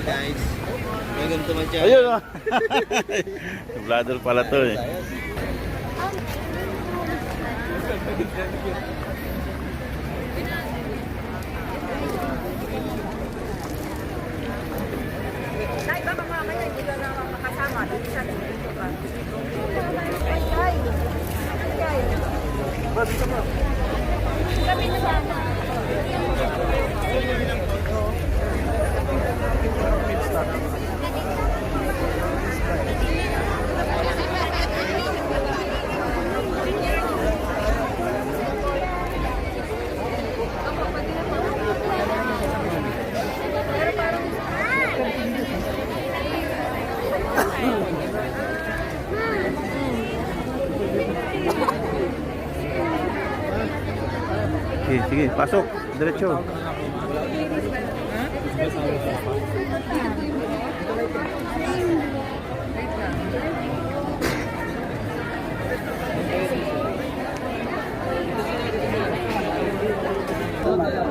Guys, may ganito man dyan. Ayun oh. Bladder pala to eh. Ay, baka mamaya hindi ka na makasama. Dito siya dito ka. Kami na sana. Sige, sige, pasok. Diretso.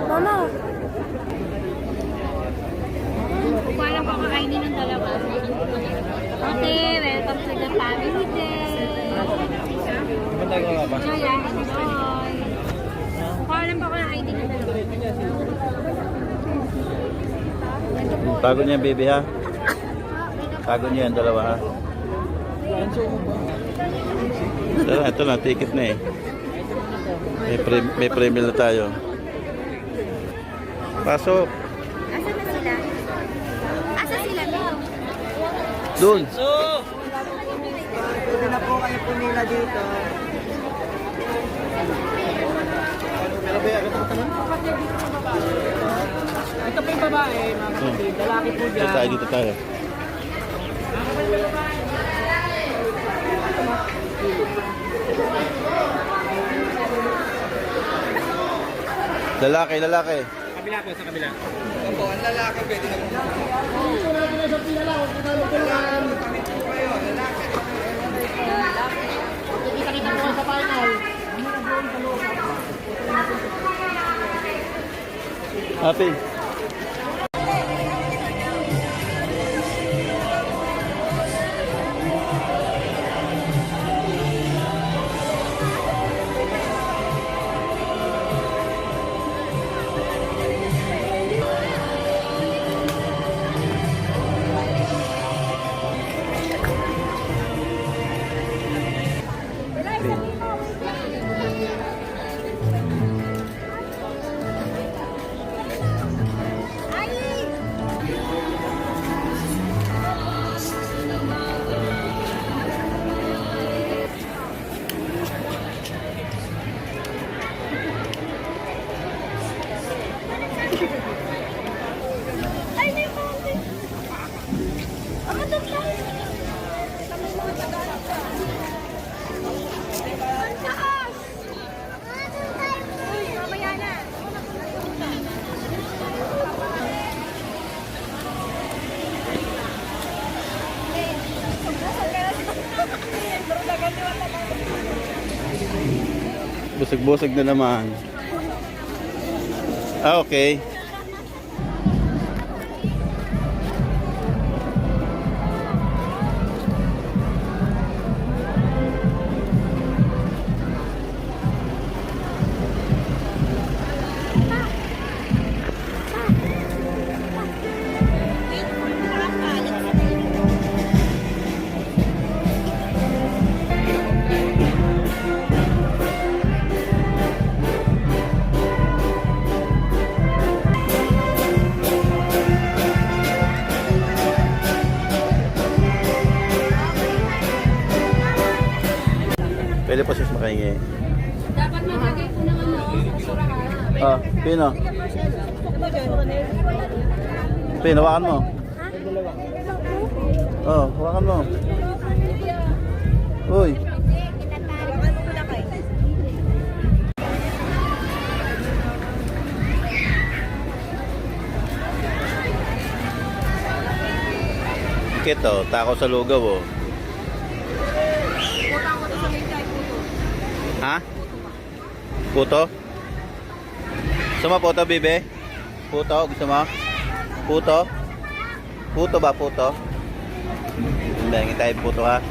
Mama! Kukuha po kakainin ng dalawa. Okay, welcome to the family day. Kaya, enjoy. Kukuha lang po kakainin ng dalawa. Tago niya, baby ha. Tago niya yung dalawa ha. Ito na, ticket na eh. May premium na tayo. Pasok. Asa na sila? Asa sila, Mel? Doon. Pwede na po kayo pumila dito. Pero ba, agad ako tanong? Ito po yung babae, mga kapatid. Lalaki po dyan. Dito tayo. Lalaki, lalaki. Kabila po, sa kabila. Opo, ang lalaki pwede na po. Kita-kita po sa final. Happy. Busog-busog na naman. Ah, okay. Pwede po sis makahingi. Dapat maglagay ko ng ano. Ah, Pino. Pino, hawakan mo. Oh, hawakan mo. Uy. Kito, tako sa lugaw oh. Ha? Puto? Sama puto, bibe? Puto, gusto mo? Puto? Puto ba, puto? Hindi, tayo puto ha.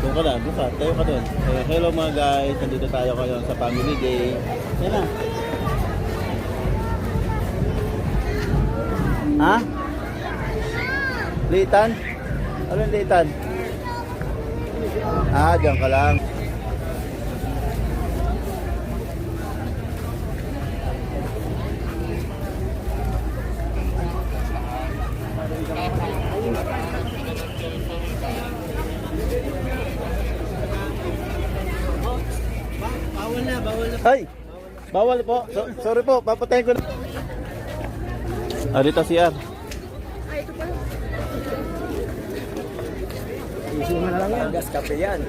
Doon ka na, doon ka, tayo ka doon. Hello mga guys, nandito tayo ngayon sa Family Day. Yan na. Ha? Litan? Ano yung litan? Ah, diyan ka lang. Ay! Bawal po. Sorry po, papatayin ko na. Ah, dito si R. Isi mo na lang yan. Gas kape yan.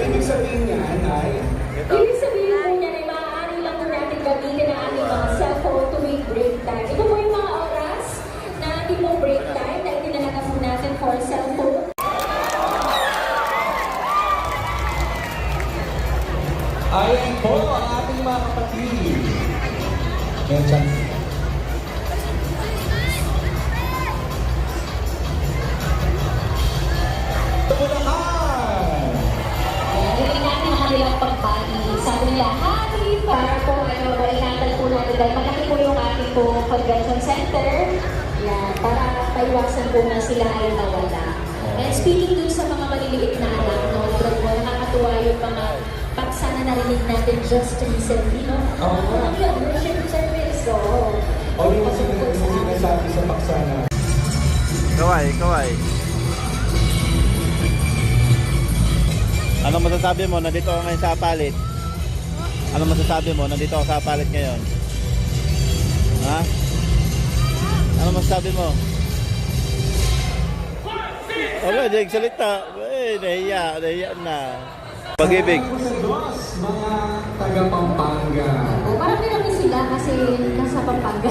Ibig sabihin niyan ay Ibig sabihin po niyan ay maaari lang po natin gamitin ang ating mga cellphone tuwing break time. Ito po yung mga oras na ating pong break time na itinalaga po natin for cellphone. ayan po ang ating mga kapatid. Ayan siya. Tabulahan! Ayan, hindi natin ang kanilang pagbati. Sabi nila, happy para po maingatan po natin dahil malaki po yung ating po convention center. Yan, para paiwasan po na sila ay nawala. And speaking dun sa mga maliliit na anak, no, nakakatuwa yung mga paksa na narinig natin just recently, no? Oo. Yun, worship service, so... O yung kasi sinasabi sa paksana. Kaway, kaway. Ano masasabi mo? Nandito ka ngayon sa palit. Ano masasabi mo? Nandito ka sa palit ngayon. Ha? Ano masasabi mo? Wala, di nagsalita. Nahiya na. Pag-ibig. Sa Diyos, mga taga-Pampanga. Parang pinag sila kasi nasa Pampanga.